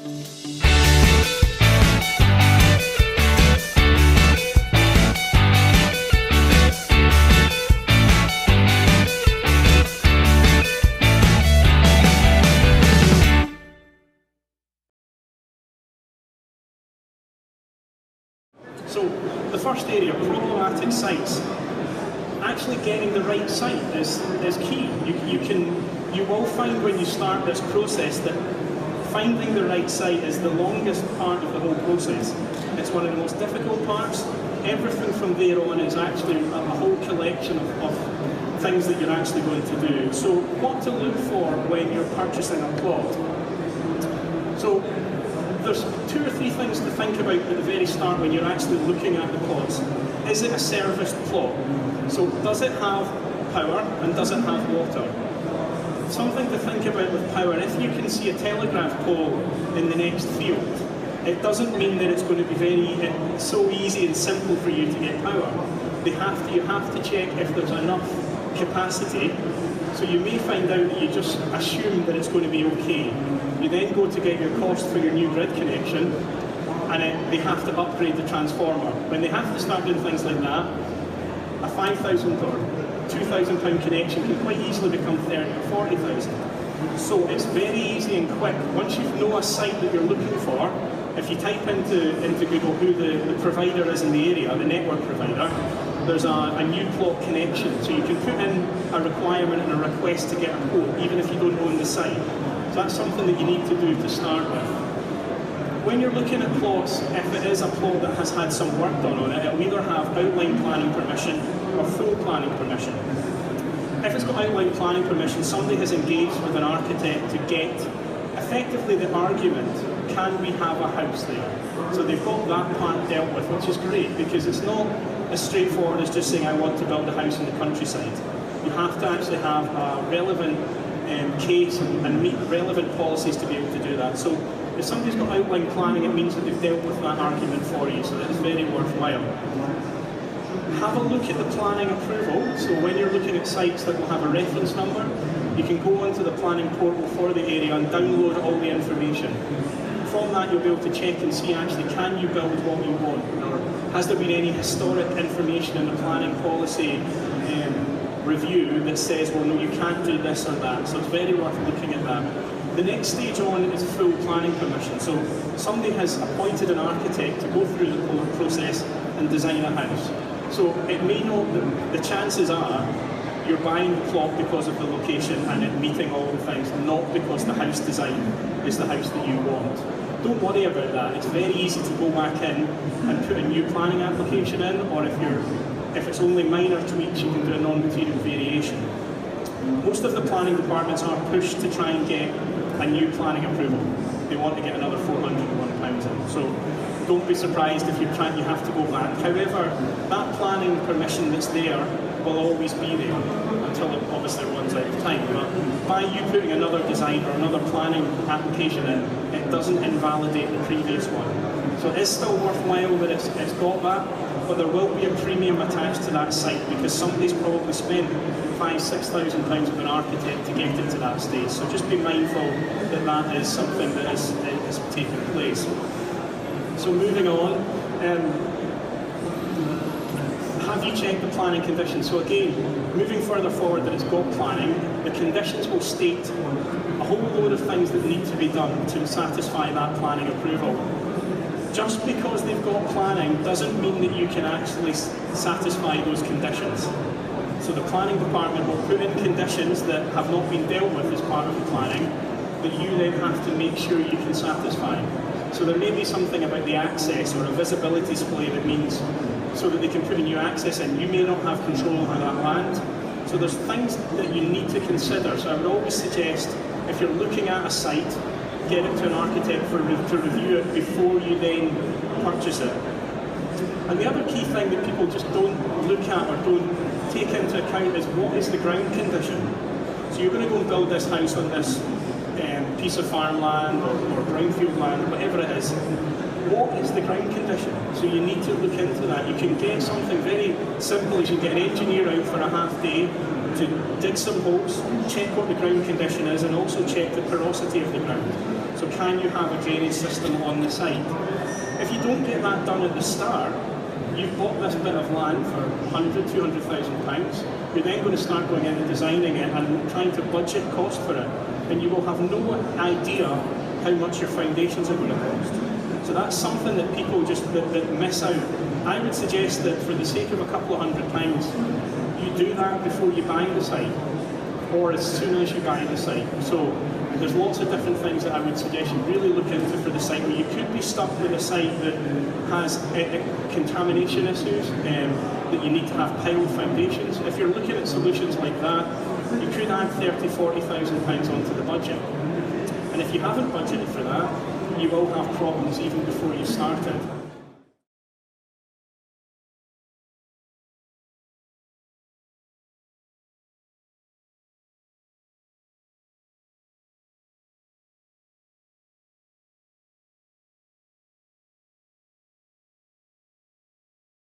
So the first area, problematic sites. Actually getting the right site is key. You will find when you start this process that finding the right site is the longest part of the whole process. It's one of the most difficult parts. Everything from there on is actually a whole collection of things that you're actually going to do. So what to look for when you're purchasing a plot. So there's 2 or 3 things to think about at the very start when you're actually looking at the plots. Is it a serviced plot? So does it have power and does it have water? Something to think about with power, if you can see a telegraph pole in the next field, it doesn't mean that it's going to be so easy and simple for you to get power. You have to check if there's enough capacity. So you may find out that you just assume that it's going to be okay. You then go to get your cost for your new grid connection, and they have to upgrade the transformer. When they have to start doing things like that, a £5,000 or £2,000 connection can quite easily become 30 or 40,000. So it's very easy and quick. Once you know a site that you're looking for, if you type into Google who the provider is in the area, the network provider, there's a new plot connection. So you can put in a requirement and a request to get a quote, even if you don't own the site. So that's something that you need to do to start with. When you're looking at plots, if it is a plot that has had some work done on it, it'll either have outline planning permission or full planning permission. If it's got outline planning permission, somebody has engaged with an architect to get effectively the argument, can we have a house there? So they've got that part dealt with, which is great, because it's not as straightforward as just saying I want to build a house in the countryside. You have to actually have a relevant case and meet relevant policies to be able to do that. So if somebody's got outline planning, it means that they've dealt with that argument for you, so that is very worthwhile. Have a look at the planning approval. So when you're looking at sites that will have a reference number, you can go onto the planning portal for the area and download all the information. From that you'll be able to check and see actually can you build what you want, or has there been any historic information in the planning policy review that says, well no, you can't do this or that. So it's very worth looking at that. The next stage on is full planning permission. So somebody has appointed an architect to go through the whole process and design a house. So it may not, the chances are you're buying the plot because of the location and it meeting all the things, not because the house design is the house that you want. Don't worry about that. It's very easy to go back in and put a new planning application in, or if it's only minor tweaks, you can do a non-material variation. Most of the planning departments are pushed to try and get a new planning approval. They want to get another £401 in. So don't be surprised if you have to go back. However, that planning permission that's there will always be there until it obviously runs out of time. But by you putting another design or another planning application in, it doesn't invalidate the previous one. So it is still worthwhile that it's got that, but there will be a premium attached to that site because somebody's probably spent £5,000–6,000 with an architect to get it to that stage. So just be mindful that that is something that is taking place. So moving on, have you checked the planning conditions? So again, moving further forward that it's got planning, the conditions will state a whole load of things that need to be done to satisfy that planning approval. Just because they've got planning doesn't mean that you can actually satisfy those conditions. So the planning department will put in conditions that have not been dealt with as part of the planning that you then have to make sure you can satisfy. So there may be something about the access or a visibility display that means so that they can put a new access in. You may not have control over that land. So there's things that you need to consider. So I would always suggest if you're looking at a site, get it to an architect to review it before you then purchase it. And the other key thing that people just don't look at or don't take into account is what is the ground condition. So you're going to go and build this house on this piece of farmland or brownfield land, whatever it is. What is the ground condition? So you need to look into that. You can get something very simple as you get an engineer out for a half day to dig some holes, check what the ground condition is, and also check the porosity of the ground. So So can you have a drainage system on the site? If you don't get that done at the start, you've bought this bit of land for £100,000, £200,000. You're then going to start going in and designing it and trying to budget cost for it, and you will have no idea how much your foundations are going to cost. So that's something that people just that miss out. I would suggest that for the sake of a couple of £100, you do that before you buy the site, or as soon as you buy the site. So there's lots of different things that I would suggest you really look into for the site, where you could be stuck with a site that has contamination issues, that you need to have piled foundations. If you're looking at solutions like that, you could add £30,000, £40,000 onto the budget. And if you haven't budgeted for that, you will have problems even before you started.